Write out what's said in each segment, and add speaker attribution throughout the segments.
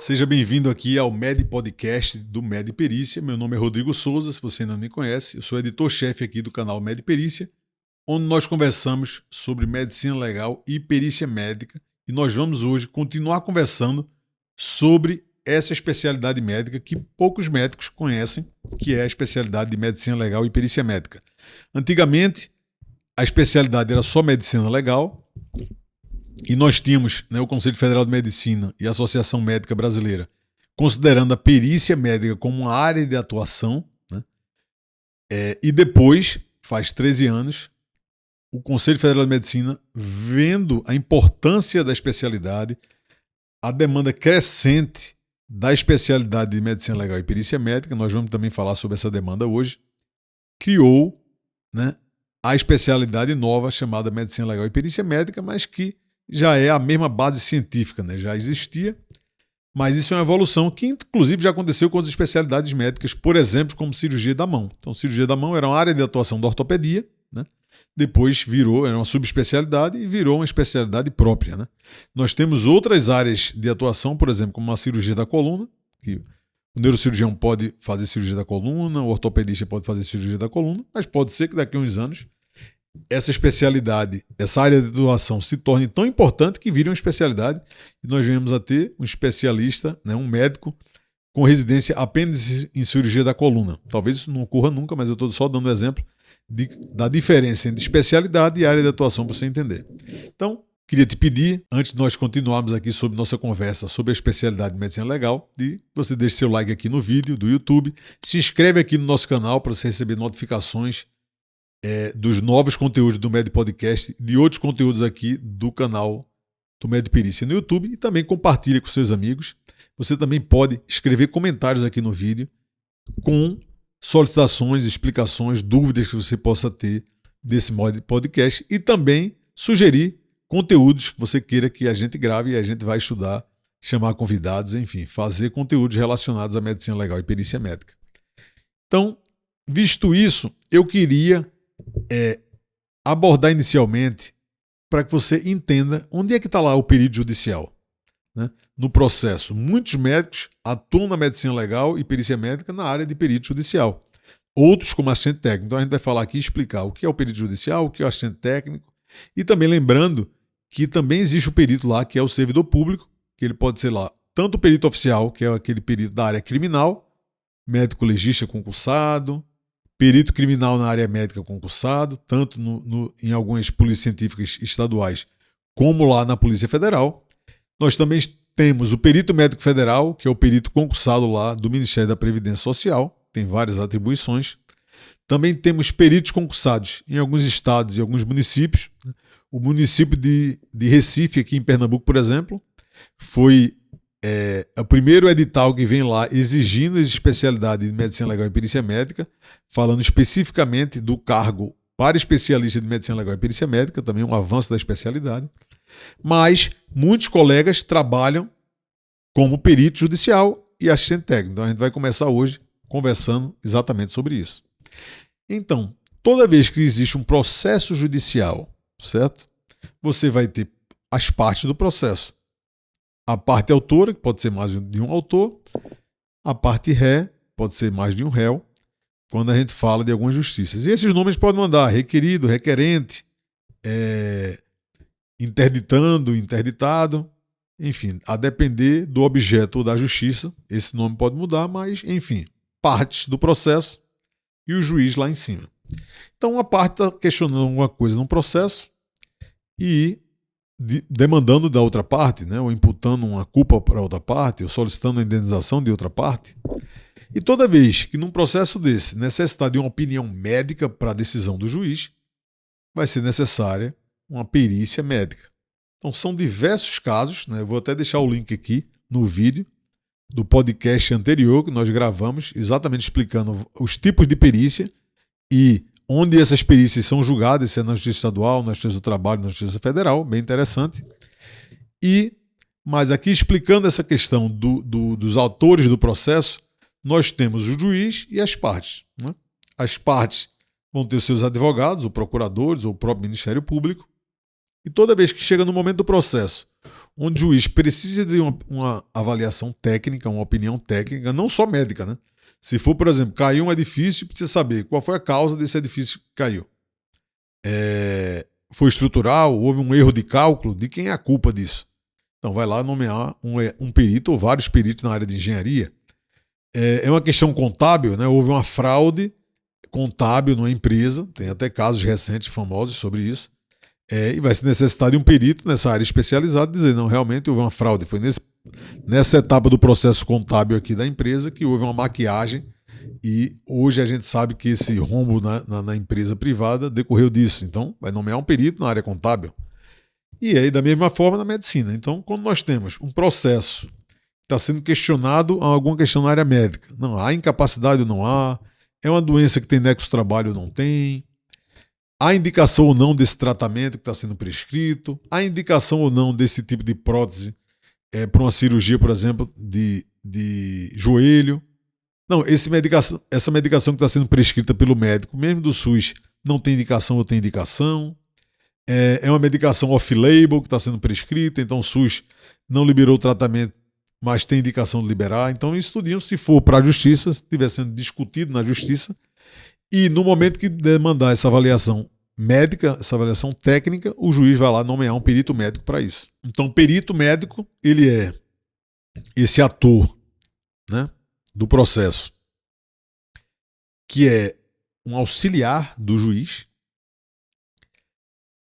Speaker 1: Seja bem-vindo aqui ao Med Podcast do Med Perícia. Meu nome é Rodrigo Souza, se você ainda não me conhece. Eu sou editor-chefe aqui do canal Med Perícia, onde nós conversamos sobre medicina legal e perícia médica. E nós vamos hoje continuar conversando sobre essa especialidade médica que poucos médicos conhecem, que é a especialidade de medicina legal e perícia médica. Antigamente, a especialidade era só medicina legal, e nós tínhamos o Conselho Federal de Medicina e a Associação Médica Brasileira considerando a perícia médica como uma área de atuação, né? E depois, faz 13 anos, o Conselho Federal de Medicina, vendo a importância da especialidade, a demanda crescente da especialidade de medicina legal e perícia médica, nós vamos também falar sobre essa demanda hoje, criou, né, a especialidade nova chamada medicina legal e perícia médica, mas que já é a mesma base científica, né? Já existia, mas isso é uma evolução que inclusive já aconteceu com as especialidades médicas, por exemplo, como cirurgia da mão. Então, cirurgia da mão era uma área de atuação da ortopedia, né? Depois virou, era uma subespecialidade e virou uma especialidade própria, né? Nós temos outras áreas de atuação, por exemplo, como a cirurgia da coluna, que o neurocirurgião pode fazer cirurgia da coluna, o ortopedista pode fazer cirurgia da coluna, mas pode ser que daqui a uns anos essa especialidade, essa área de atuação se torne tão importante que vire uma especialidade e nós venhamos a ter um especialista, né, um médico com residência apenas em cirurgia da coluna. Talvez isso não ocorra nunca, mas eu estou só dando um exemplo da diferença entre especialidade e área de atuação para você entender. Então, queria te pedir, antes de nós continuarmos aqui sobre nossa conversa sobre a especialidade de medicina legal, de você deixe seu like aqui no vídeo do YouTube, se inscreve aqui no nosso canal para você receber notificações dos novos conteúdos do Med Podcast, de outros conteúdos aqui do canal do Med Perícia no YouTube, e também compartilhe com seus amigos. Você também pode escrever comentários aqui no vídeo com solicitações, explicações, dúvidas que você possa ter desse Med Podcast e também sugerir conteúdos que você queira que a gente grave e a gente vai estudar, chamar convidados, enfim, fazer conteúdos relacionados à medicina legal e perícia médica. Então, visto isso, eu queria abordar inicialmente para que você entenda onde é que está lá o perito judicial, né? No processo. Muitos médicos atuam na medicina legal e perícia médica na área de perito judicial. Outros como assistente técnico. Então a gente vai falar aqui e explicar o que é o perito judicial, o que é o assistente técnico, e também lembrando que também existe o perito lá, que é o servidor público, que ele pode ser lá tanto o perito oficial, que é aquele perito da área criminal, médico legista concursado, perito criminal na área médica concursado, tanto em algumas polícias científicas estaduais como lá na Polícia Federal. Nós também temos o perito médico federal, que é o perito concursado lá do Ministério da Previdência Social, tem várias atribuições. Também temos peritos concursados em alguns estados e alguns municípios. O município de Recife, aqui em Pernambuco, por exemplo, foi o primeiro edital que vem lá exigindo a especialidade de medicina legal e perícia médica, falando especificamente do cargo para especialista de medicina legal e perícia médica, também um avanço da especialidade. Mas muitos colegas trabalham como perito judicial e assistente técnico. Então a gente vai começar hoje conversando exatamente sobre isso. Então, toda vez que existe um processo judicial, certo? Você vai ter as partes do processo. A parte autora, que pode ser mais de um autor, a parte ré, pode ser mais de um réu, quando a gente fala de algumas justiças. E esses nomes podem mandar requerido, requerente, interditando, interditado, enfim, a depender do objeto ou da justiça, esse nome pode mudar, mas, enfim, partes do processo e o juiz lá em cima. Então, uma parte está questionando alguma coisa no processo e demandando da outra parte, né, ou imputando uma culpa para a outra parte, ou solicitando a indenização de outra parte. E toda vez que num processo desse necessitar de uma opinião médica para a decisão do juiz, vai ser necessária uma perícia médica. Então são diversos casos, né, eu vou até deixar o link aqui no vídeo do podcast anterior que nós gravamos, exatamente explicando os tipos de perícia e onde essas perícias são julgadas, se é na Justiça Estadual, na Justiça do Trabalho, na Justiça Federal, bem interessante. Mas aqui explicando essa questão dos autores do processo, nós temos o juiz e as partes, né? As partes vão ter os seus advogados, ou procuradores, ou o próprio Ministério Público, e toda vez que chega no momento do processo, onde o juiz precisa de uma avaliação técnica, uma opinião técnica, não só médica, né? Se for, por exemplo, caiu um edifício, precisa saber qual foi a causa desse edifício que caiu. Foi estrutural, houve um erro de cálculo, de quem é a culpa disso? Então vai lá nomear um perito ou vários peritos na área de engenharia. É uma questão contábil, né? Houve uma fraude contábil numa empresa, tem até casos recentes famosos sobre isso, e vai se necessitar de um perito nessa área especializada dizer, não, realmente houve uma fraude, foi nessa etapa do processo contábil aqui da empresa que houve uma maquiagem e hoje a gente sabe que esse rombo na empresa privada decorreu disso, então vai nomear um perito na área contábil. E aí da mesma forma na medicina. Então quando nós temos um processo que está sendo questionado alguma questão na área médica, não há incapacidade ou não há, é uma doença que tem nexo trabalho ou não tem, há indicação ou não desse tratamento que está sendo prescrito, há indicação ou não desse tipo de prótese para uma cirurgia, por exemplo, de joelho. Não, essa medicação que está sendo prescrita pelo médico, mesmo do SUS, não tem indicação ou tem indicação. É uma medicação off-label que está sendo prescrita, então o SUS não liberou o tratamento, mas tem indicação de liberar. Então isso tudo, se for para a justiça, se estiver sendo discutido na justiça, e no momento que demandar essa avaliação médica, essa avaliação técnica, o juiz vai lá nomear um perito médico para isso. Então o perito médico, ele é esse ator, né, do processo, que é um auxiliar do juiz,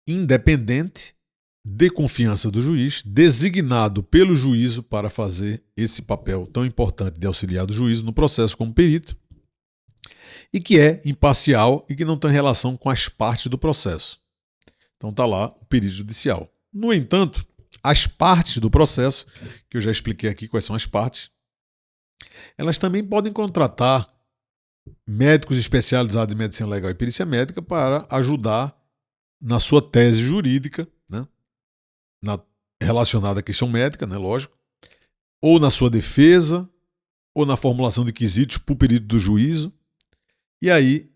Speaker 1: independente, de confiança do juiz, designado pelo juízo para fazer esse papel tão importante de auxiliar do juízo no processo como perito, e que é imparcial e que não tem relação com as partes do processo. Então está lá o perito judicial. No entanto, as partes do processo, que eu já expliquei aqui quais são as partes, elas também podem contratar médicos especializados em medicina legal e perícia médica para ajudar na sua tese jurídica, né, relacionada à questão médica, né, lógico, ou na sua defesa, ou na formulação de quesitos para o perito do juízo. E aí,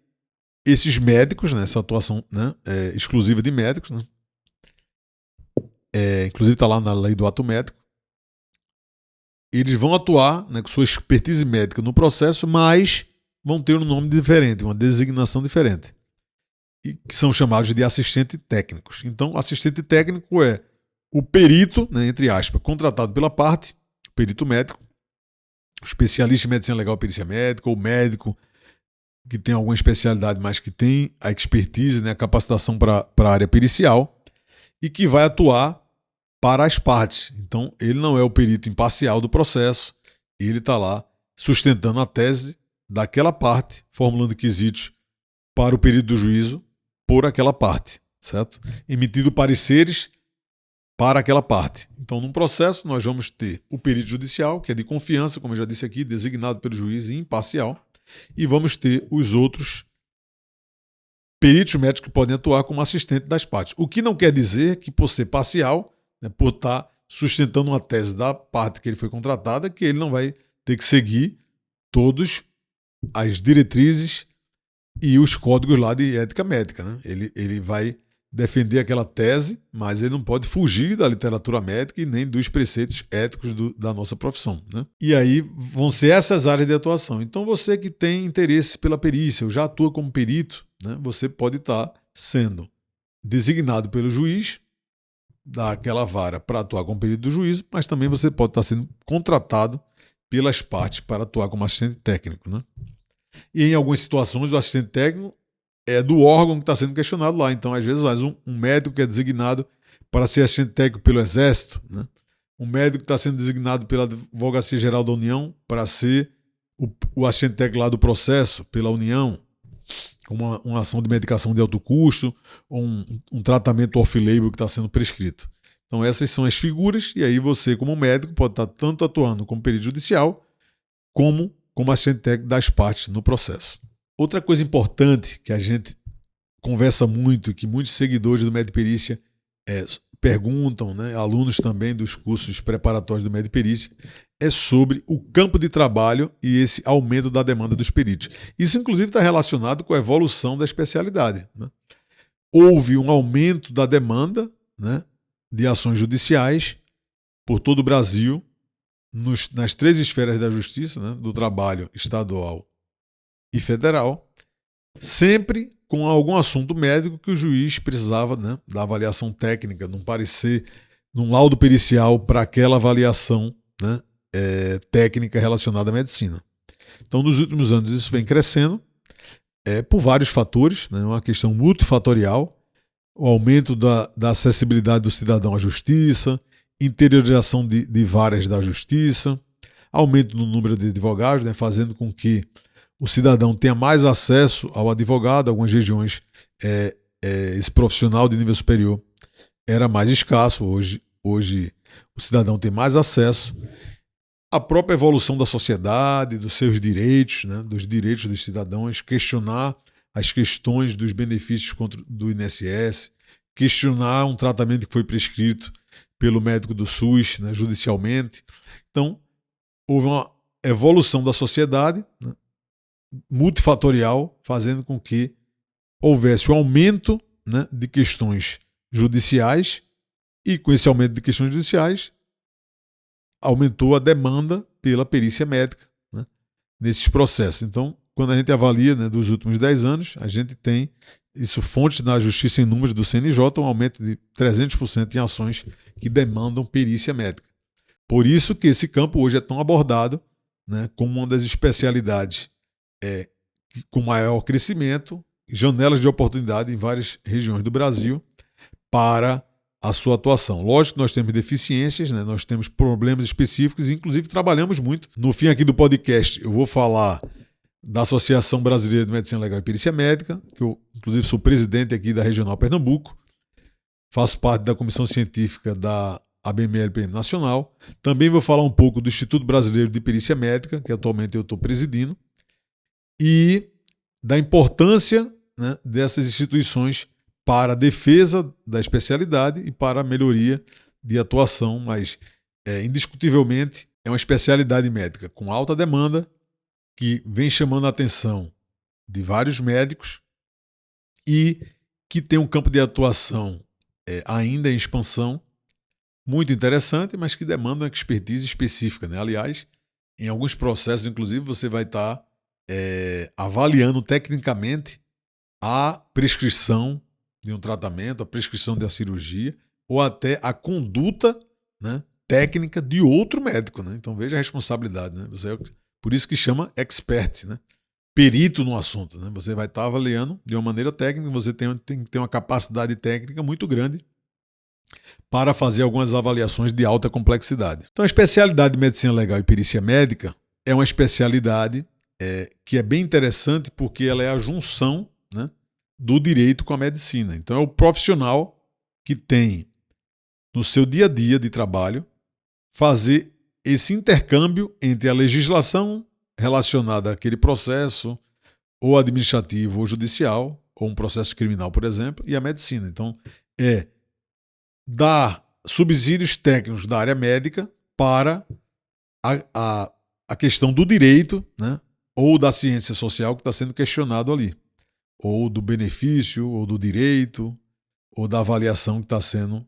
Speaker 1: esses médicos, né, essa atuação, né, exclusiva de médicos, né, inclusive está lá na lei do ato médico, eles vão atuar, né, com sua expertise médica no processo, mas vão ter um nome diferente, uma designação diferente, e que são chamados de assistentes técnicos. Então, assistente técnico é o perito, né, entre aspas, contratado pela parte, perito médico, especialista em medicina legal e perícia médica, ou médico que tem alguma especialidade, mas que tem a expertise, né, a capacitação para a área pericial, e que vai atuar para as partes. Então, ele não é o perito imparcial do processo, ele está lá sustentando a tese daquela parte, formulando quesitos para o perito do juízo por aquela parte, certo? Emitindo pareceres para aquela parte. Então, num processo, nós vamos ter o perito judicial, que é de confiança, como eu já disse aqui, designado pelo juiz e imparcial, e vamos ter os outros peritos médicos que podem atuar como assistente das partes. O que não quer dizer que, por ser parcial, né, por estar sustentando uma tese da parte que ele foi contratada, que ele não vai ter que seguir todas as diretrizes e os códigos lá de ética médica, né? Ele vai defender aquela tese, mas ele não pode fugir da literatura médica e nem dos preceitos éticos da nossa profissão, né? E aí vão ser essas áreas de atuação. Então você que tem interesse pela perícia, ou já atua como perito, né, você pode estar sendo designado pelo juiz daquela vara para atuar como perito do juízo, mas também você pode estar sendo contratado pelas partes para atuar como assistente técnico, né? E em algumas situações o assistente técnico é do órgão que está sendo questionado lá. Então, às vezes, um médico que é designado para ser assistente técnico pelo Exército, né? Um médico que está sendo designado pela Advocacia Geral da União para ser o assistente técnico lá do processo pela União, como uma ação de medicação de alto custo, ou um tratamento off-label que está sendo prescrito. Então, essas são as figuras, e aí você, como médico, pode estar tanto atuando como perito judicial, como assistente técnico das partes no processo. Outra coisa importante que a gente conversa muito e que muitos seguidores do Mediperícia perguntam, né, alunos também dos cursos preparatórios do Mediperícia, é sobre o campo de trabalho e esse aumento da demanda dos peritos. Isso, inclusive, está relacionado com a evolução da especialidade, né? Houve um aumento da demanda, né, de ações judiciais por todo o Brasil, nas 3 esferas da justiça, né, do trabalho estadual e federal, sempre com algum assunto médico que o juiz precisava, né, da avaliação técnica, num parecer, num laudo pericial para aquela avaliação, né, técnica relacionada à medicina. Então, nos últimos anos, isso vem crescendo por vários fatores, né, uma questão multifatorial, o aumento da acessibilidade do cidadão à justiça, interiorização de varas da justiça, aumento no número de advogados, né, fazendo com que o cidadão tenha mais acesso ao advogado. Algumas regiões, esse profissional de nível superior era mais escasso. Hoje o cidadão tem mais acesso. A própria evolução da sociedade, dos seus direitos, né, dos direitos dos cidadãos, questionar as questões dos benefícios do INSS, questionar um tratamento que foi prescrito pelo médico do SUS, né, judicialmente. Então, houve uma evolução da sociedade, né, multifatorial, fazendo com que houvesse um aumento, né, de questões judiciais, e com esse aumento de questões judiciais, aumentou a demanda pela perícia médica, né, nesses processos. Então, quando a gente avalia, né, dos últimos 10 anos, a gente tem isso, fontes da Justiça em Números do CNJ, um aumento de 300% em ações que demandam perícia médica. Por isso que esse campo hoje é tão abordado, né, como uma das especialidades com maior crescimento, janelas de oportunidade em várias regiões do Brasil para a sua atuação. Lógico que nós temos deficiências, né, nós temos problemas específicos, inclusive trabalhamos muito. No fim aqui do podcast, eu vou falar da Associação Brasileira de Medicina Legal e Perícia Médica, que eu, inclusive, sou presidente aqui da Regional Pernambuco, faço parte da Comissão Científica da ABML-PM Nacional. Também vou falar um pouco do Instituto Brasileiro de Perícia Médica, que atualmente eu estou presidindo, e da importância, né, dessas instituições para a defesa da especialidade e para a melhoria de atuação, mas indiscutivelmente é uma especialidade médica com alta demanda, que vem chamando a atenção de vários médicos e que tem um campo de atuação ainda em expansão, muito interessante, mas que demanda uma expertise específica, né? Aliás, em alguns processos, inclusive, você vai estar avaliando tecnicamente a prescrição de um tratamento, a prescrição da cirurgia, ou até a conduta, né, técnica de outro médico, né? Então veja a responsabilidade, né? Por isso que chama expert, né? Perito no assunto, né? Você vai estar avaliando de uma maneira técnica, você tem que ter uma capacidade técnica muito grande para fazer algumas avaliações de alta complexidade. Então a especialidade de medicina legal e perícia médica é uma especialidade que é bem interessante porque ela é a junção, né, do direito com a medicina. Então é o profissional que tem no seu dia a dia de trabalho fazer esse intercâmbio entre a legislação relacionada àquele processo, ou administrativo ou judicial, ou um processo criminal, por exemplo, e a medicina. Então, é dar subsídios técnicos da área médica para a questão do direito, né, ou da ciência social que está sendo questionado ali, ou do benefício, ou do direito, ou da avaliação que está sendo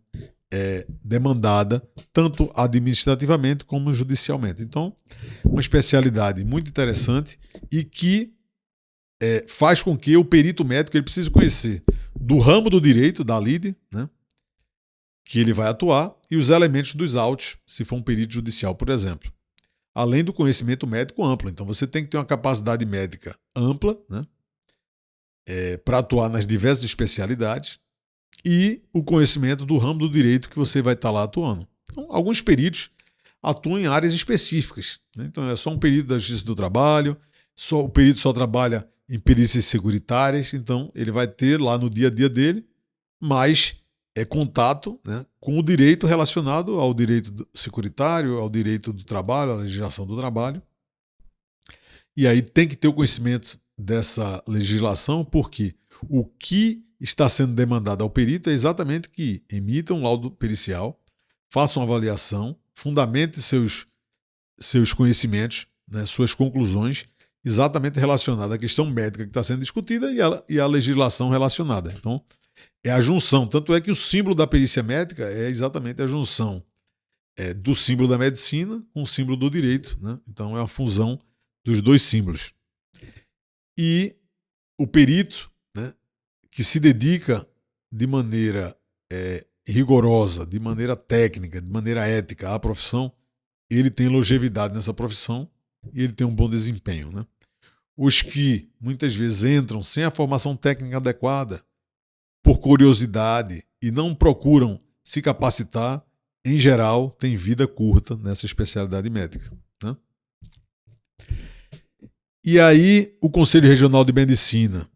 Speaker 1: demandada, tanto administrativamente como judicialmente. Então, uma especialidade muito interessante e que faz com que o perito médico ele precise conhecer do ramo do direito, da lide, né, que ele vai atuar, e os elementos dos autos, se for um perito judicial, por exemplo. Além do conhecimento médico amplo. Então, você tem que ter uma capacidade médica ampla, né, para atuar nas diversas especialidades, e o conhecimento do ramo do direito que você vai estar lá atuando. Então, alguns peritos atuam em áreas específicas, né? Então, é só um perito da Justiça do Trabalho, o perito só trabalha em perícias securitárias, então ele vai ter lá no dia a dia dele mais contato, né, com o direito relacionado ao direito securitário, ao direito do trabalho, à legislação do trabalho. E aí tem que ter o conhecimento dessa legislação, porque o que está sendo demandado ao perito é exatamente que emita um laudo pericial, faça uma avaliação, fundamente seus conhecimentos, né, suas conclusões, exatamente relacionadas à questão médica que está sendo discutida e à legislação relacionada. Então, é a junção. Tanto é que o símbolo da perícia médica é exatamente a junção do símbolo da medicina com o símbolo do direito, né? Então é uma fusão dos dois símbolos. E o perito, né, que se dedica de maneira rigorosa, de maneira técnica, de maneira ética à profissão, ele tem longevidade nessa profissão e ele tem um bom desempenho, né? Os que muitas vezes entram sem a formação técnica adequada, por curiosidade e não procuram se capacitar, em geral, têm vida curta nessa especialidade médica, né? E aí o Conselho Regional de Medicina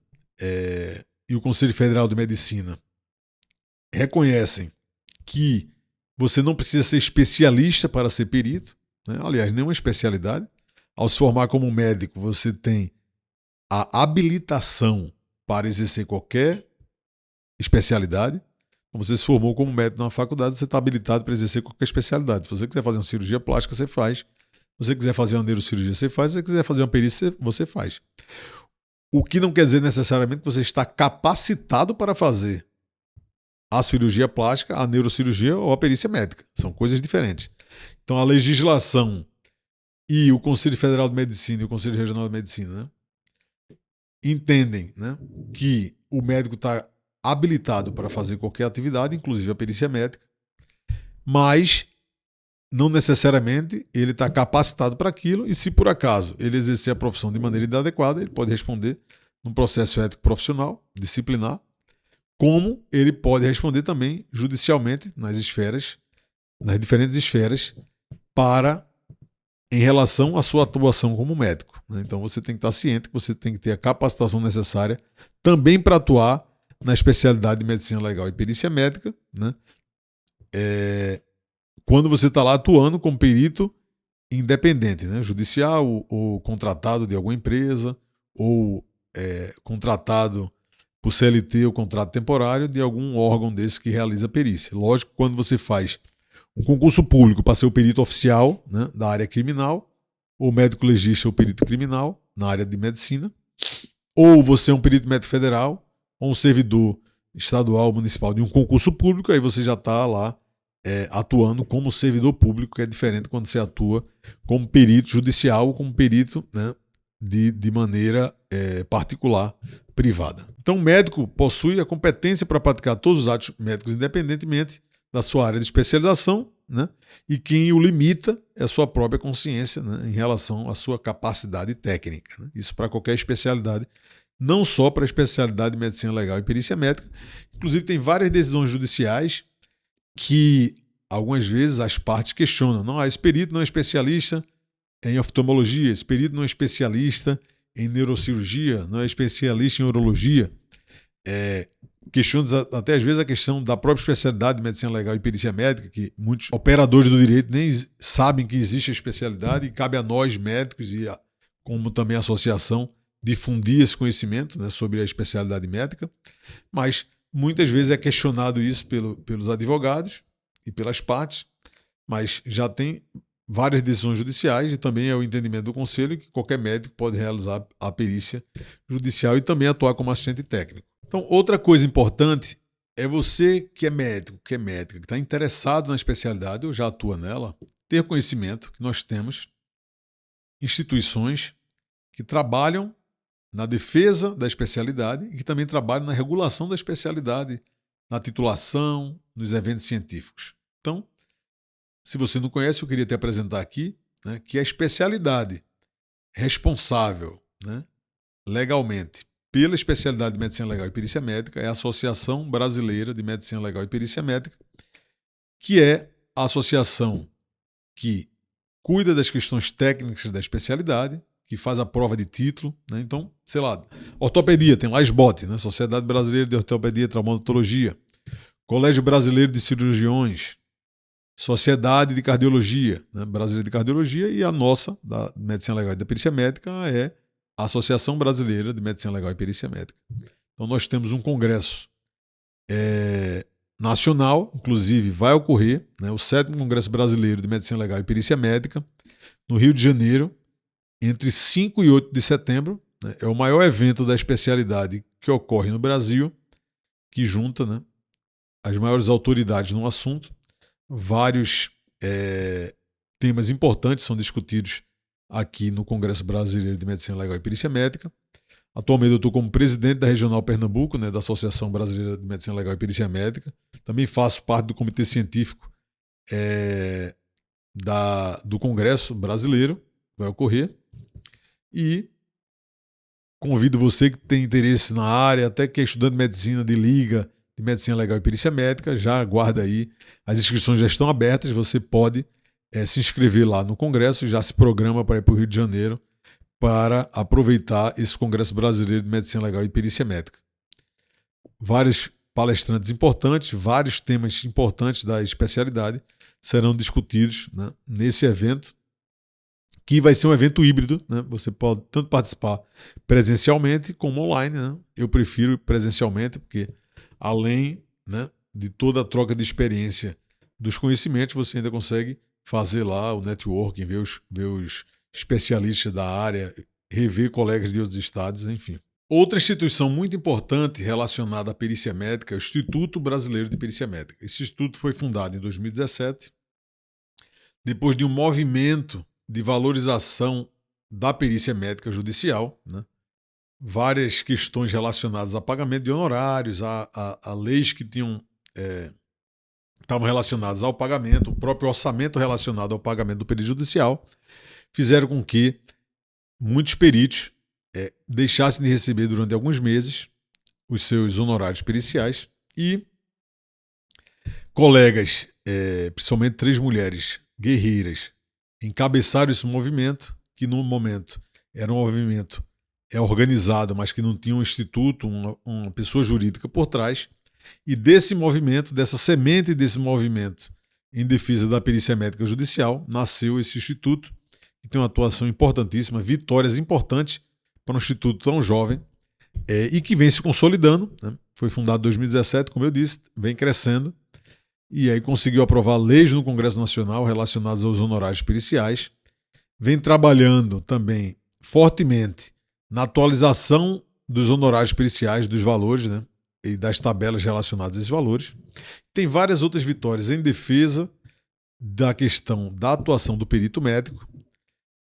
Speaker 1: e o Conselho Federal de Medicina reconhecem que você não precisa ser especialista para ser perito, né? Aliás, nenhuma especialidade. Ao se formar como médico, você tem a habilitação para exercer qualquer especialidade. Então, você se formou como médico na faculdade, você está habilitado para exercer qualquer especialidade. Se você quiser fazer uma cirurgia plástica, você faz. Se você quiser fazer uma neurocirurgia, você faz. Se você quiser fazer uma perícia, você faz. O que não quer dizer necessariamente que você está capacitado para fazer a cirurgia plástica, a neurocirurgia ou a perícia médica. São coisas diferentes. Então, a legislação e o Conselho Federal de Medicina e o Conselho Regional de Medicina, né, entendem, né, que o médico está habilitado para fazer qualquer atividade, inclusive a perícia médica, mas não necessariamente ele está capacitado para aquilo, e se por acaso ele exercer a profissão de maneira inadequada, ele pode responder num processo ético profissional, disciplinar, como ele pode responder também judicialmente nas esferas, nas diferentes esferas, em relação à sua atuação como médico, né? Então você tem que estar ciente que você tem que ter a capacitação necessária também para atuar na especialidade de medicina legal e perícia médica, né? Quando você está lá atuando como perito independente, né? Judicial ou contratado de alguma empresa ou contratado por CLT ou contrato temporário de algum órgão desse que realiza perícia. Lógico, quando você faz um concurso público para ser o perito oficial, né, da área criminal, ou médico legista ou perito criminal na área de medicina, ou você é um perito médico federal, ou um servidor estadual ou municipal de um concurso público, aí você já está lá atuando como servidor público, que é diferente quando você atua como perito judicial ou como perito, né, de maneira particular, privada. Então, o médico possui a competência para praticar todos os atos médicos independentemente da sua área de especialização, né? E quem o limita é a sua própria consciência, né, em relação à sua capacidade técnica, né? Isso para qualquer especialidade, não só para a especialidade de medicina legal e perícia médica. Inclusive, tem várias decisões judiciais que algumas vezes as partes questionam. Não, esse perito não é especialista em oftalmologia, esse perito não é especialista em neurocirurgia, não é especialista em urologia. Questionam até às vezes a questão da própria especialidade de medicina legal e perícia médica, que muitos operadores do direito nem sabem que existe a especialidade, e cabe a nós médicos e como também a associação difundir esse conhecimento, né, sobre a especialidade médica, mas muitas vezes é questionado isso pelos advogados e pelas partes, mas já tem várias decisões judiciais e também é o entendimento do conselho que qualquer médico pode realizar a perícia judicial e também atuar como assistente técnico. Então, outra coisa importante é você que é médico, que é médica, que está interessado na especialidade ou já atua nela, ter conhecimento que nós temos instituições que trabalham na defesa da especialidade e que também trabalham na regulação da especialidade, na titulação, nos eventos científicos. Então, se você não conhece, eu queria te apresentar aqui, né, que a especialidade responsável, né, legalmente pela especialidade de medicina legal e perícia médica é a Associação Brasileira de Medicina Legal e Perícia Médica, que é a associação que cuida das questões técnicas da especialidade, que faz a prova de título, né? Então, sei lá, ortopedia, tem lá a SBOT, né? Sociedade Brasileira de Ortopedia e Traumatologia, Colégio Brasileiro de Cirurgiões, Sociedade de Cardiologia, né, Brasileira de Cardiologia, e a nossa, da Medicina Legal e da Perícia Médica, é a Associação Brasileira de Medicina Legal e Perícia Médica. Então nós temos um congresso nacional, inclusive vai ocorrer, né, o 7º Congresso Brasileiro de Medicina Legal e Perícia Médica, no Rio de Janeiro, entre 5 e 8 de setembro. Né, é o maior evento da especialidade que ocorre no Brasil, que junta, né, as maiores autoridades no assunto, vários temas importantes são discutidos aqui no Congresso Brasileiro de Medicina Legal e Perícia Médica. Atualmente eu estou como presidente da Regional Pernambuco, né, da Associação Brasileira de Medicina Legal e Perícia Médica. Também faço parte do Comitê Científico do Congresso Brasileiro, que vai ocorrer. E convido você que tem interesse na área, até que é estudante de medicina de Liga de Medicina Legal e Perícia Médica, já aguarda aí. As inscrições já estão abertas, você pode se inscrever lá no Congresso, já se programa para ir para o Rio de Janeiro para aproveitar esse Congresso Brasileiro de Medicina Legal e Perícia Médica. Vários palestrantes importantes, vários temas importantes da especialidade serão discutidos, né, nesse evento, que vai ser um evento híbrido, né? Você pode tanto participar presencialmente como online, né? Eu prefiro presencialmente porque, além, né, de toda a troca de experiência dos conhecimentos, você ainda consegue fazer lá o networking, ver os especialistas da área, rever colegas de outros estados, enfim. Outra instituição muito importante relacionada à perícia médica é o Instituto Brasileiro de Perícia Médica. Esse instituto foi fundado em 2017, depois de um movimento de valorização da perícia médica judicial, né? Várias questões relacionadas a pagamento de honorários, a leis que estavam relacionadas ao pagamento, o próprio orçamento relacionado ao pagamento do perito judicial, fizeram com que muitos peritos deixassem de receber durante alguns meses os seus honorários periciais e colegas, principalmente 3 mulheres guerreiras, encabeçaram esse movimento, que no momento era um movimento organizado, mas que não tinha um instituto, uma pessoa jurídica por trás, e desse movimento, dessa semente desse movimento em defesa da perícia médica judicial, nasceu esse instituto, que tem uma atuação importantíssima, vitórias importantes para um instituto tão jovem, e que vem se consolidando, né? Foi fundado em 2017, como eu disse, vem crescendo, e aí conseguiu aprovar leis no Congresso Nacional relacionadas aos honorários periciais, vem trabalhando também fortemente na atualização dos honorários periciais, dos valores, né, e das tabelas relacionadas a esses valores. Tem várias outras vitórias em defesa da questão da atuação do perito médico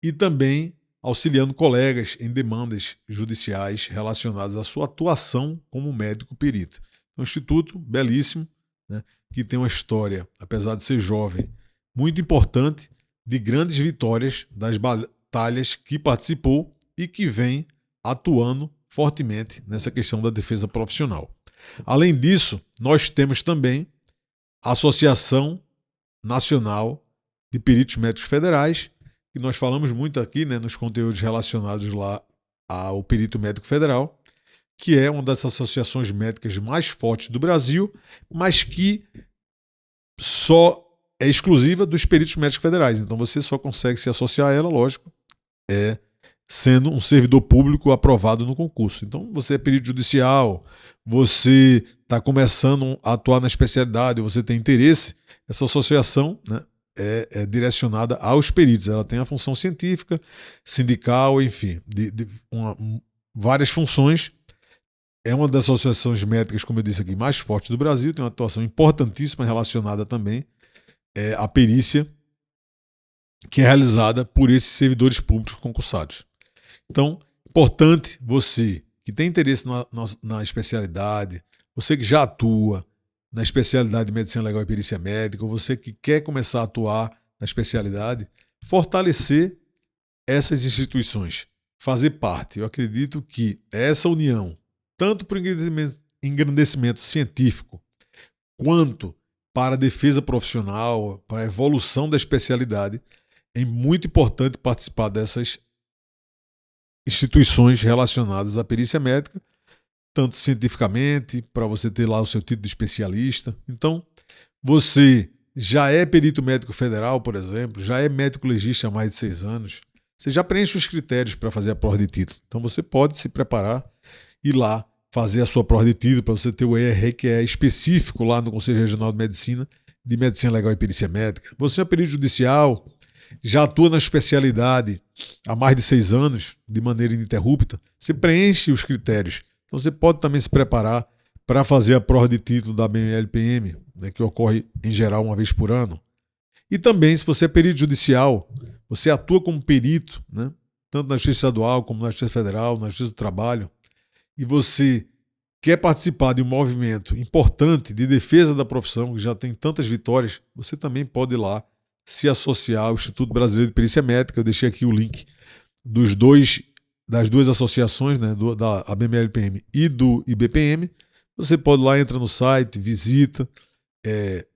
Speaker 1: e também auxiliando colegas em demandas judiciais relacionadas à sua atuação como médico perito. É um instituto belíssimo, né, que tem uma história, apesar de ser jovem, muito importante, de grandes vitórias das batalhas que participou e que vem atuando fortemente nessa questão da defesa profissional. Além disso, nós temos também a Associação Nacional de Peritos Médicos Federais, que nós falamos muito aqui, né, nos conteúdos relacionados lá ao perito médico federal, que é uma das associações médicas mais fortes do Brasil, mas que só é exclusiva dos peritos médicos federais. Então você só consegue se associar a ela, lógico, sendo um servidor público aprovado no concurso. Então você é perito judicial, você está começando a atuar na especialidade, você tem interesse, essa associação, né, é direcionada aos peritos. Ela tem a função científica, sindical, enfim, várias funções. É uma das associações médicas, como eu disse aqui, mais fortes do Brasil, tem uma atuação importantíssima relacionada também à perícia, que é realizada por esses servidores públicos concursados. Então, importante você que tem interesse na especialidade, você que já atua na especialidade de medicina legal e perícia médica, ou você que quer começar a atuar na especialidade, fortalecer essas instituições, fazer parte. Eu acredito que essa união, tanto para o engrandecimento científico, quanto para a defesa profissional, para a evolução da especialidade, é muito importante participar dessas instituições relacionadas à perícia médica, tanto cientificamente, para você ter lá o seu título de especialista. Então, você já é perito médico federal, por exemplo, já é médico legista há mais de 6 anos, você já preenche os critérios para fazer a prova de título. Então, você pode se preparar e ir lá fazer a sua prova de título para você ter o ERR, que é específico lá no Conselho Regional de Medicina Legal e Perícia Médica. Você é perito judicial, já atua na especialidade há mais de 6 anos, de maneira ininterrupta, você preenche os critérios. Então você pode também se preparar para fazer a prova de título da BMLPM, né, que ocorre em geral uma vez por ano. E também, se você é perito judicial, você atua como perito, né? Tanto na Justiça Estadual como na Justiça Federal, na Justiça do Trabalho, e você quer participar de um movimento importante de defesa da profissão, que já tem tantas vitórias, você também pode ir lá se associar ao Instituto Brasileiro de Perícia Médica. Eu deixei aqui o link das duas associações, né, da ABMLPM e do IBPM. Você pode ir lá, entra no site, visita,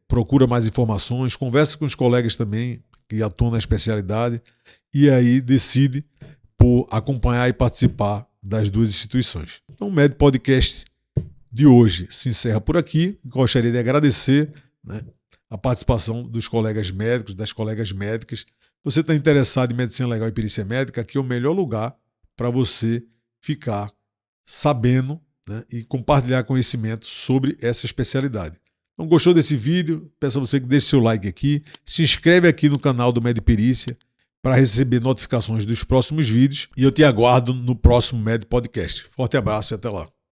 Speaker 1: procura mais informações, conversa com os colegas também que atuam na especialidade e aí decide por acompanhar e participar das duas instituições. Então, o Med Podcast de hoje se encerra por aqui. Gostaria de agradecer, né, a participação dos colegas médicos, das colegas médicas. Você está interessado em medicina legal e perícia médica, aqui é o melhor lugar para você ficar sabendo, né, e compartilhar conhecimento sobre essa especialidade. Então, gostou desse vídeo? Peço a você que deixe seu like aqui, se inscreve aqui no canal do Med Perícia para receber notificações dos próximos vídeos e eu te aguardo no próximo Med Podcast. Forte abraço e até lá.